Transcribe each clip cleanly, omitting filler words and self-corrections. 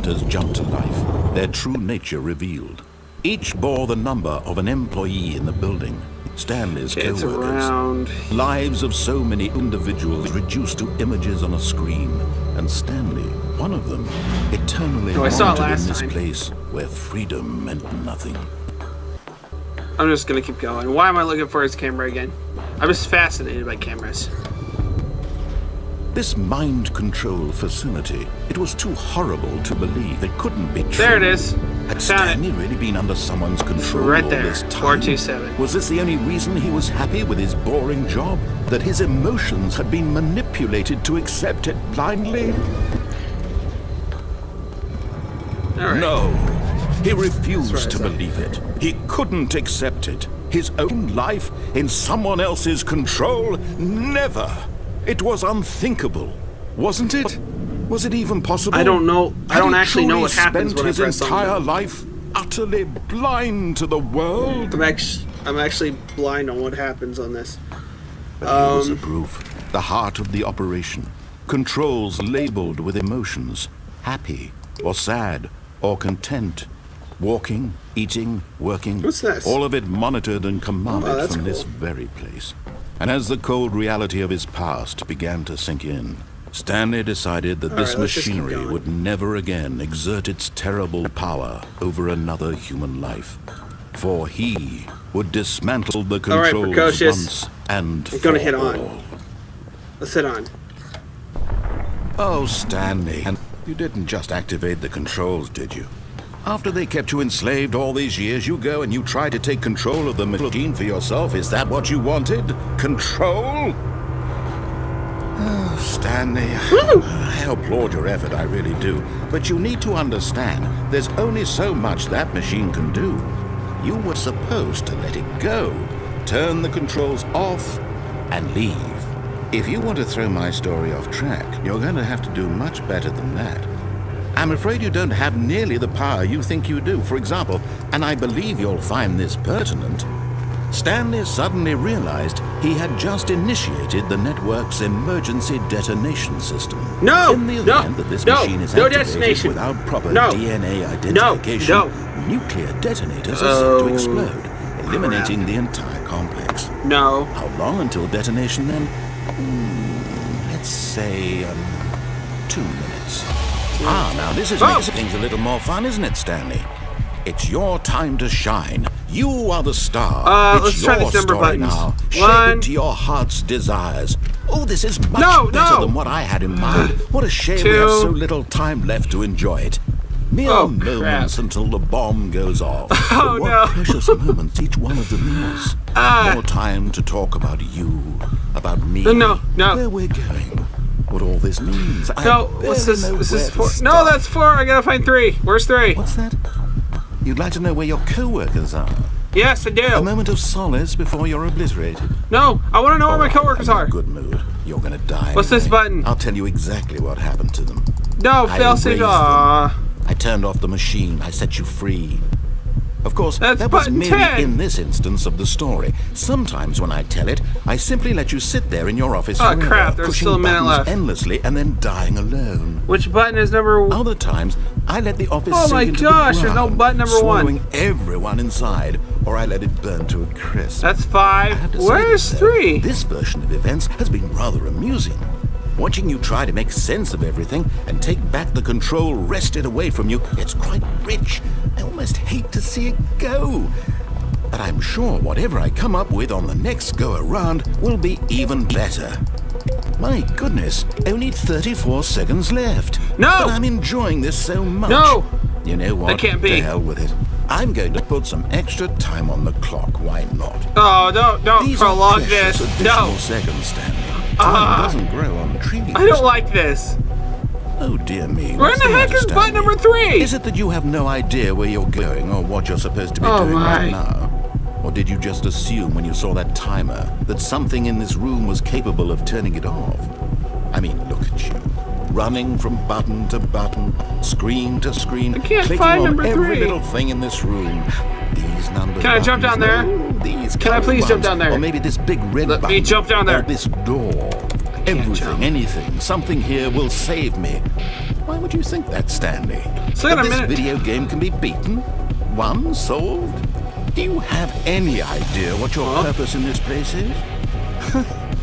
monitors jumped to life, their true nature revealed. Each bore the number of an employee in the building. Stanley's co-workers. Lives of so many individuals reduced to images on a screen. And Stanley, one of them, eternally monitored in this place where freedom meant nothing. I'm just gonna keep going. Why am I looking for his camera again? I'm just fascinated by cameras. This mind control facility, it was too horrible to believe it couldn't be true. There it is. Had Stanley really been under someone's control right all there, this time? 427. Was this the only reason he was happy with his boring job? That his emotions had been manipulated to accept it blindly? Right. No, he refused to believe it. He couldn't accept it. His own life in someone else's control? Never. It was unthinkable, wasn't it? Was it even possible? I don't know. I don't actually know what happens when I press his entire life utterly blind to the world. I'm actually blind on what happens on this. But here was the proof. The heart of the operation. Controls labeled with emotions. Happy or sad or content. Walking, eating, working. What's this? All of it monitored and commanded from this cool. very place. And as the cold reality of his past began to sink in, Stanley decided that this machinery would never again exert its terrible power over another human life. For he would dismantle the controls once and for all. Gonna hit on. Let's hit on. Oh, Stanley, and you didn't just activate the controls, did you? After they kept you enslaved all these years, you go and you try to take control of the machine for yourself. Is that what you wanted? Control? Oh, Stanley, I applaud your effort, I really do. But you need to understand, there's only so much that machine can do. You were supposed to let it go, turn the controls off, and leave. If you want to throw my story off track, you're going to have to do much better than that. I'm afraid you don't have nearly the power you think you do. For example, and I believe you'll find this pertinent, Stanley suddenly realized he had just initiated the network's emergency detonation system. In the event that this machine is activated without proper DNA identification, nuclear detonators are set to explode, eliminating the entire complex. How long until detonation then? Let's say 2 minutes. Now this is making things a little more fun, isn't it, Stanley? It's your time to shine. You are the star. Let's try these number buttons. Now. Shape it to your heart's desires. Oh, this is much better than what I had in mind. What a shame we have so little time left to enjoy it. Mere moments until the bomb goes off. But what precious moments each one of them is. More time to talk about you, about me, where we're going. What all this means. What's this? This is 4. No, that's 4. I gotta find 3. Where's 3? What's that? You'd like to know where your co-workers are? Yes, I do. A moment of solace before you're obliterated. No, I want to know where my co-workers are. Good mood. You're gonna die. What's this button? I'll tell you exactly what happened to them. No, fail-safe. I turned off the machine. I set you free. Of course, that was merely in this instance of the story. Sometimes when I tell it, I simply let you sit there in your office forever, there's still a minute left. Endlessly and then dying alone. Which button is number 1? Other times, I let the office sink into the ground, there's no button number 1. Swallowing everyone inside, or I let it burn to a crisp. That's 5. Where's 3? This version of events has been rather amusing. Watching you try to make sense of everything and take back the control wrested away from you, it's quite rich. I almost hate to see it go. But I'm sure whatever I come up with on the next go-around will be even better. My goodness, only 34 seconds left. No! But I'm enjoying this so much. No! You know what? That can't be. To hell with it. I'm going to put some extra time on the clock. Why not? Oh, don't prolong this. No. Seconds, Stanley. Time doesn't grow on trees. I don't like this. Oh dear me. Where in the heck is button number 3? Is it that you have no idea where you're going or what you're supposed to be doing right now? Or did you just assume when you saw that timer that something in this room was capable of turning it off? I mean, look at you. Running from button to button, screen to screen, I can't clicking find on number 3. every little thing in this room. These numbers. Can I jump down there? These Can I please jump down there? Or maybe this big red button. Let me jump down there. Or this door. Everything, jump. anything, something here will save me. Why would you think that, Stanley? So in a That minute. this video game can be beaten? Won? Solved? Do you have any idea what your purpose in this place is?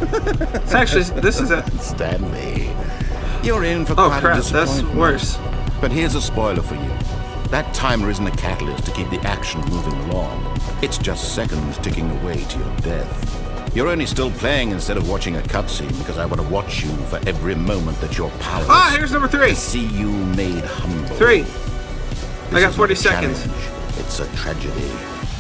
It's actually, this is a... Stanley, you're in for Oh quite a crap, that's disappointment. worse. But here's a spoiler for you. That timer isn't a catalyst to keep the action moving along. It's just seconds ticking away to your death. You're only still playing instead of watching a cutscene because I want to watch you for every moment that you're powerless. Ah, here's number 3. To see you made humble. 3. I This got is 40 not a seconds. challenge. It's a tragedy.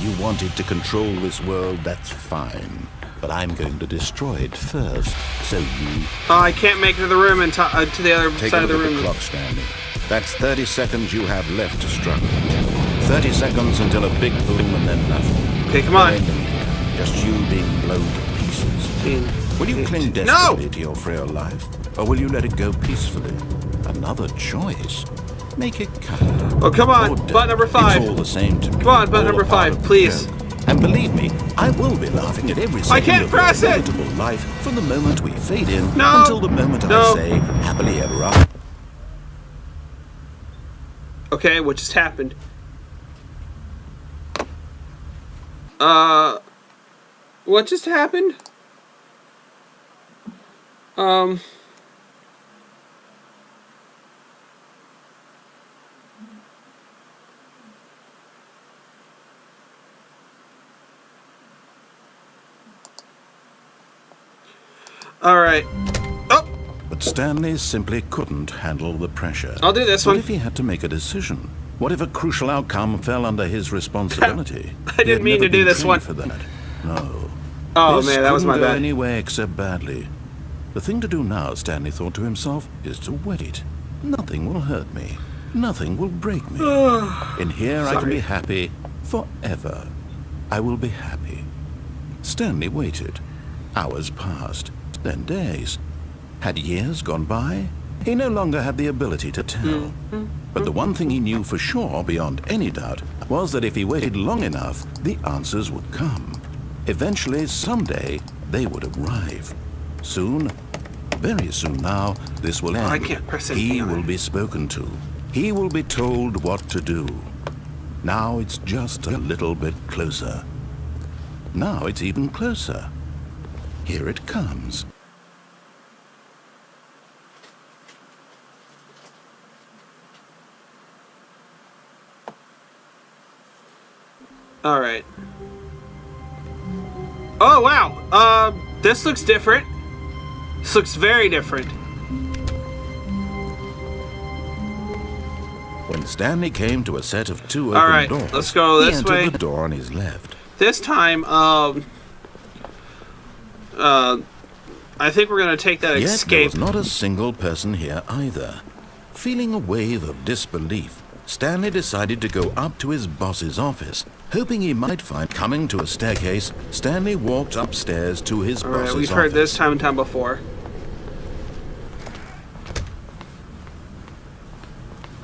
You wanted to control this world, that's fine. But I'm going to destroy it first, so you... Oh, I can't make it to the room and to the other Take side a of the look at room. the clock, Stanley. That's 30 seconds you have left to struggle. 30 seconds until a big boom and then nothing. Okay, come No on. ending here. Just you being blown to pieces. Will you cling desperately to your frail life? Or will you let it go peacefully? Another choice. Make it count. Oh, come on. Or don't. Button number 5. It's all the same to me. Come on, button All number a part 5, of the please. joke. And believe me, I will be laughing at every second can't of press your it! inevitable life from the moment we fade in No! until the moment No! I say happily ever after. Okay, what just happened? What just happened? Alright. Oh! But Stanley simply couldn't handle the pressure. I'll do this What one. if he had to make a decision? What if a crucial outcome fell under his responsibility? I didn't mean to do this one. For that. No. Oh This man, that was my couldn't go bad. anywhere except badly. The thing to do now, Stanley thought to himself, is to wait. Nothing will hurt me. Nothing will break me. In here I can Sorry. be happy forever. I will be happy. Stanley waited. Hours passed, then days. Had years gone by? He no longer had the ability to tell. But the one thing he knew for sure, beyond any doubt, was that if he waited long enough, the answers would come. Eventually, someday, they would arrive. Soon, very soon now, this will end. I can't press anything He on will it. be spoken to. He will be told what to do. Now it's just a little bit closer. Now it's even closer. Here it comes. Alright. Oh wow! This looks different. This looks very different. When Stanley came to a set of two open Alright, doors, let's go he this entered way. the door on his left. This time, I think we're gonna take that Yet there escape. was not a single person here either. Feeling a wave of disbelief, Stanley decided to go up to his boss's office. Hoping he might find coming to a staircase, Stanley walked upstairs to his Alright, boss's we've heard office. this time and time before.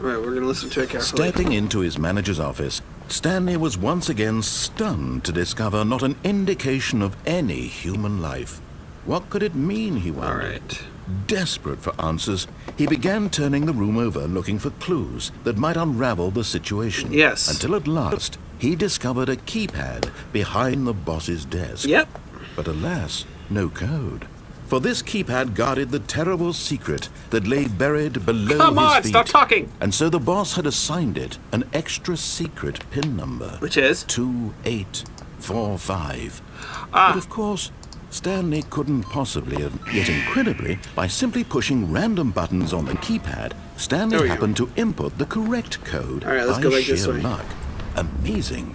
Alright, we're gonna listen to it carefully. Stepping into his manager's office, Stanley was once again stunned to discover not an indication of any human life. What could it mean, he wondered. Alright. Desperate for answers, he began turning the room over looking for clues that might unravel the situation. Yes. Until at last, he discovered a keypad behind the boss's desk. Yep. But alas, no code. For this keypad guarded the terrible secret that lay buried below Come his on, feet. stop talking! And so the boss had assigned it an extra secret PIN number. Which is? 2845. Ah. But of course, Stanley couldn't possibly have. Yet incredibly, by simply pushing random buttons on the keypad, There Stanley we go. happened to input the correct code All right, let's by go back sheer this way. luck. Amazing.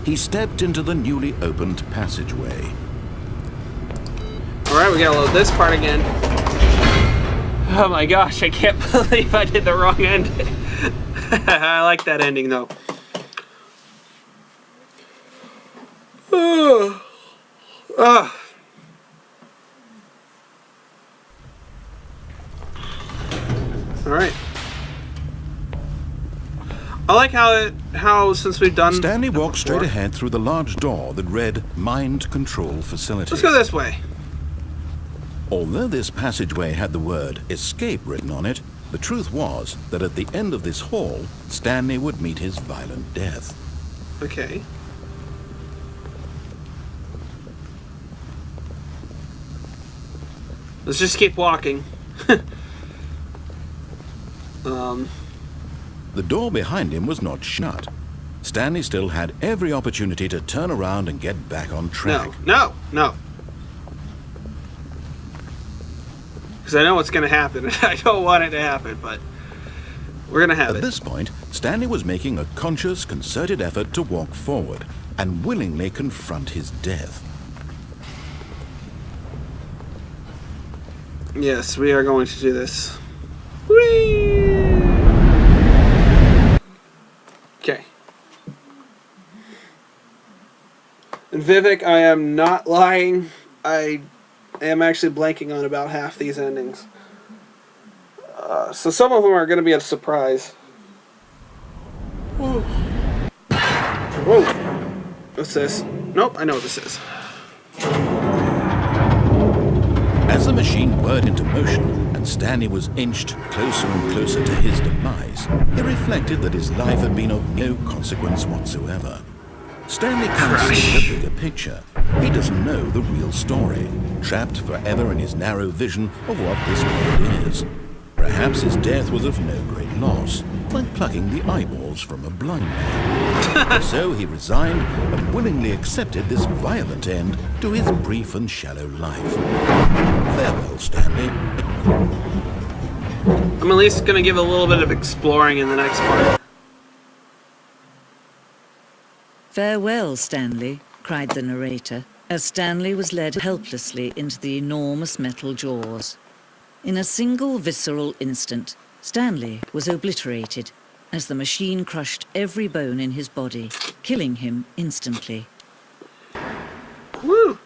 He stepped into the newly opened passageway. Alright, we gotta load this part again. Oh my gosh, I can't believe I did the wrong ending. I like that ending though. Alright. I like how since we've done Stanley it walked straight before- ahead through the large door that read Mind Control Facility. Let's go this way. Although this passageway had the word escape written on it, the truth was that at the end of this hall, Stanley would meet his violent death. Okay. Let's just keep walking. The door behind him was not shut. Stanley still had every opportunity to turn around and get back on track. No. Because I know what's going to happen. I don't want it to happen, but we're going to have it. At this point, Stanley was making a conscious, concerted effort to walk forward and willingly confront his death. Yes, we are going to do this. Whee! Okay. And Vivek, I am not lying. I am actually blanking on about half these endings. So some of them are going to be a surprise. Whoa. Whoa. What's this? Nope, I know what this is. As the machine whirred into motion and Stanley was inched closer and closer to his demise, he reflected that his life had been of no consequence whatsoever. Stanley can't see the bigger picture. He doesn't know the real story, trapped forever in his narrow vision of what this world is. Perhaps his death was of no great loss, like plucking the eyeballs from a blind man. So he resigned and willingly accepted this violent end to his brief and shallow life. Farewell, Stanley. I'm at least going to give a little bit of exploring in the next part. Farewell, Stanley, cried the narrator, as Stanley was led helplessly into the enormous metal jaws. In a single visceral instant, Stanley was obliterated as the machine crushed every bone in his body, killing him instantly. Woo!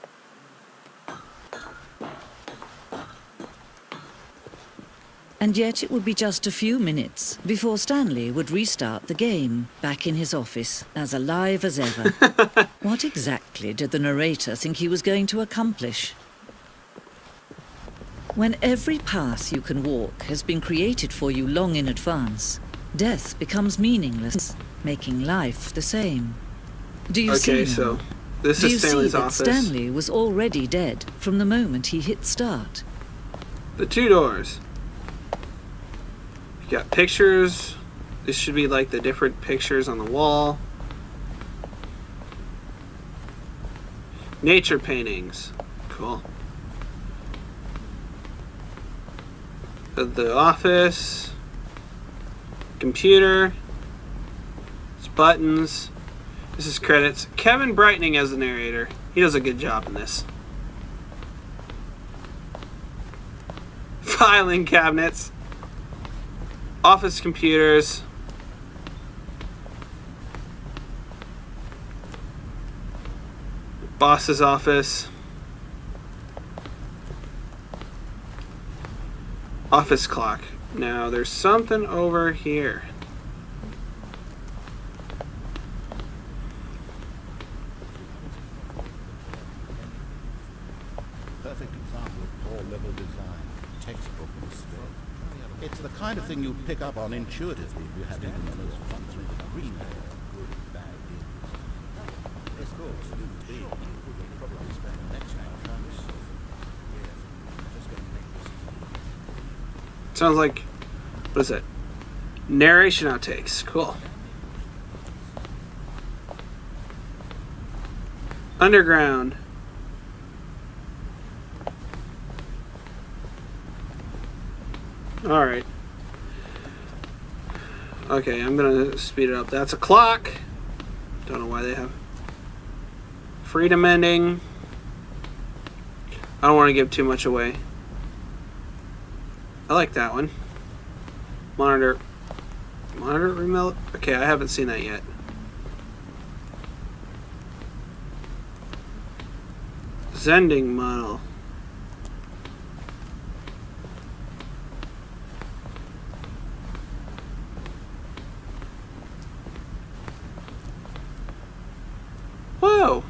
And yet it would be just a few minutes before Stanley would restart the game, back in his office, as alive as ever. What exactly did the narrator think he was going to accomplish? When every path you can walk has been created for you long in advance, death becomes meaningless, making life the same. Do you see? Okay, so this is Stanley's office. Do you see that Stanley was already dead from the moment he hit start? The two doors. You got pictures. This should be like the different pictures on the wall. Nature paintings. Cool. The office. Computer. It's buttons. This is credits. Kevin Brightening as the narrator. He does a good job in this. Filing cabinets. Office computers. Boss's office. Office clock. Now there's something over here. Perfect example of core-level design, textbook and skill. It's the kind of thing you'd pick up on intuitively if you had even the most functional green area of good and bad deals. It's good to do big. You'll probably spend the next hour trying to solve it. Just going to make this. Sounds like, what is it? Narration outtakes. Cool. Underground. Alright. Okay, I'm gonna speed it up. That's a clock. Don't know why they have. Freedom ending. I don't want to give too much away. I like that one. Monitor remote? Okay, I haven't seen that yet. Zending model. Whoa!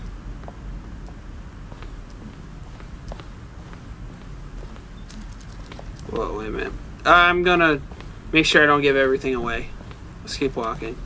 I'm gonna make sure I don't give everything away. Let's keep walking.